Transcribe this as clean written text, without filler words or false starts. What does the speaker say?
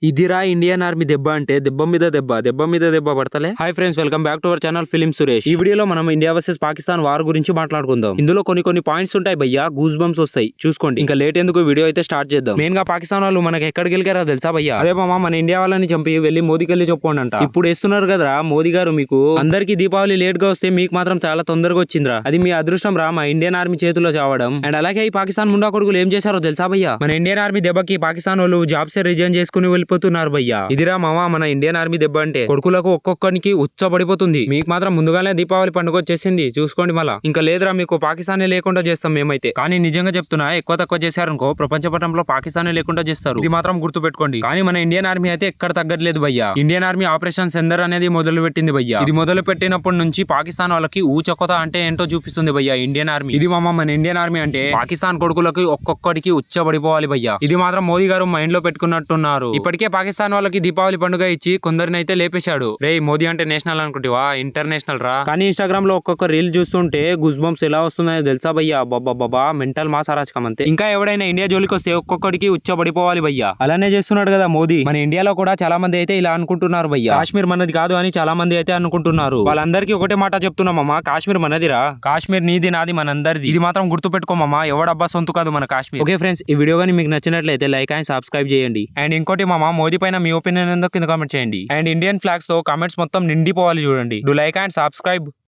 ఇదిరా Indian army దెబ్బ అంటే దెబ్బ మీద దెబ్బ పడతలే. Hi friends, welcome back to our channel film Suresh. ఈ వీడియోలో మనం ఇండియా వర్సెస్ పాకిస్తాన్ వార్ గురించి మాట్లాడుకుందాం. ఇందులో కొన్ని పాయింట్స్ ఉంటాయి భయ్యా, గూస్ బంప్స్ వస్తాయి చూసుకోండి. ఇంకా లేట్ ఎందుకు, వీడియో అయితే స్టార్ట్ చేద్దాం. మెయిన్ గా పాకిస్తాన్ వాళ్ళు మనకి ఎక్కడికి వెళ్ళారో తెలుసా భయ్యా? అదే మామ, మన ఇండియా వాళ్ళని చంపి వెళ్ళి మోదీకి వెళ్ళి చెప్పుకోండి అంట. ఇప్పుడు వేస్తున్నారు కదరా మోదీ గారు, మీకు అందరికి దీపావళి లేట్ గా వస్తే మీకు మాత్రం చాలా తొందరగా వచ్చిందిరా. అది మీ అదృష్టం రా, మా ఇండియన్ ఆర్మీ చేతిలో చావడం. అండ్ అలాగే ఈ పాకిస్తాన్ ముండా కొడుకులు ఏం చేశారో తెలుసా భయ్యా? మన ఇండియన్ ఆర్మీ దెబ్బకి పాకిస్తాన్ వాళ్ళు జాబ్స్ రిజైన్ చేసుకుని వెళ్ళిపోతున్నారు భయ్యా. ఇదిరా మామ మన ఇండియన్ ఆర్మీ దెబ్బ అంటే. కొడుకులకు ఒక్కొక్కరికి ఉచ్చబడిపోతుంది. మీకు మాత్రం ముందుగానే దీపావళి పండుగ వచ్చేసింది చూసుకోండి. మళ్ళా ఇంకా లేదురా, మీకు పాకిస్తానే లేకుండా చేస్తాం మేమైతే. కానీ నిజంగా చెప్తున్నా, ఎక్కువ తక్కువ చేశారనుకో ప్రపంచ పటంలో పాకిస్తానే లేకుండా చేస్తారు. ఇది మాత్రం గుర్తు పెట్టుకోండి. కానీ మన ఇండియన్ ఆర్మీ అయితే ఎక్కడ తగ్గట్లేదు భయ్యా. ఇండియన్ ఆర్మీ ఆపరేషన్ సెందర్ అనేది మొదలు పెట్టింది భయ్యా. ఇది మొదలు పెట్టినప్పటి నుంచి పాకిస్తాన్ వాళ్ళకి ఊచకొత అంటే ఏంటో చూపిస్తుంది భయ్యా ఇండియన్ ఆర్మీ. ఇది మామ మన ఇండియన్ ఆర్మీ అంటే పాకిస్తాన్ కొడుకులకి ఒక్కొక్కడికి ఉచ్చబడిపోవాలి భయ్యా. ఇది మాత్రం మోదీ గారు మైండ్ లో పెట్టుకున్నట్టున్నారు. ఇప్పటికే పాకిస్తాన్ వాళ్ళకి దీపావళి పండుగ ఇచ్చి కొందరిని అయితే లేపేశాడు. రే మోదీ అంటే నేషనల్ అనుకుంటావా, ఇంటర్నేషనల్ రా. కానీ ఇన్స్టాగ్రామ్ లో ఒక్కొక్క రీల్ చూస్తుంటే గుస్ బంప్స్ ఎలా వస్తున్నాయో తెలుసా భయ్యా? బాబా మెంటల్ మాస్ అరాచకం అంతే. ఇంకా ఎవడైనా ఇండియా జోలికి వస్తే ఒక్కొక్కడికి ఉచ్చబడిపోవాలి భయ్యా. అలానే చేస్తున్నాడు కదా మోదీ. మన ఇండియాలో కూడా చాలా మంది అయితే ఇలా అనుకుంటున్నారు భయ్యా. కాశ్మీర్ మనది కాదు అని చాలా మంది అయితే అనుకుంటున్నారు. వాళ్ళందరికీ ఒకటే మాట చెప్తున్నామమ్మా, కాశ్మీర్ మనదిరా. కాశ్మీర్ నీది నాది మనందరిది. ఇది మాత్రం గుర్తు పెట్టుకోమమ్మా, ఎవడబ్బా సొంత కాదు మన కాశ్మీర్. ఓకే ఫ్రెండ్స్, ఈ వీడియో కానీ మీకు నచ్చినట్లయితే లైక్ అండ్ సబ్స్క్రైబ్ చేయండి. అండ్ ఇంకోటి మామ, మోదీ పైన మీ ఒపీనియన్ ఏందో కింద కామెంట్ చేయండి. అండ్ ఇండియన్ ఫ్లాగ్స్ తో కామెంట్స్ మొత్తం నిండిపోవాలి చూడండి. Do like and subscribe.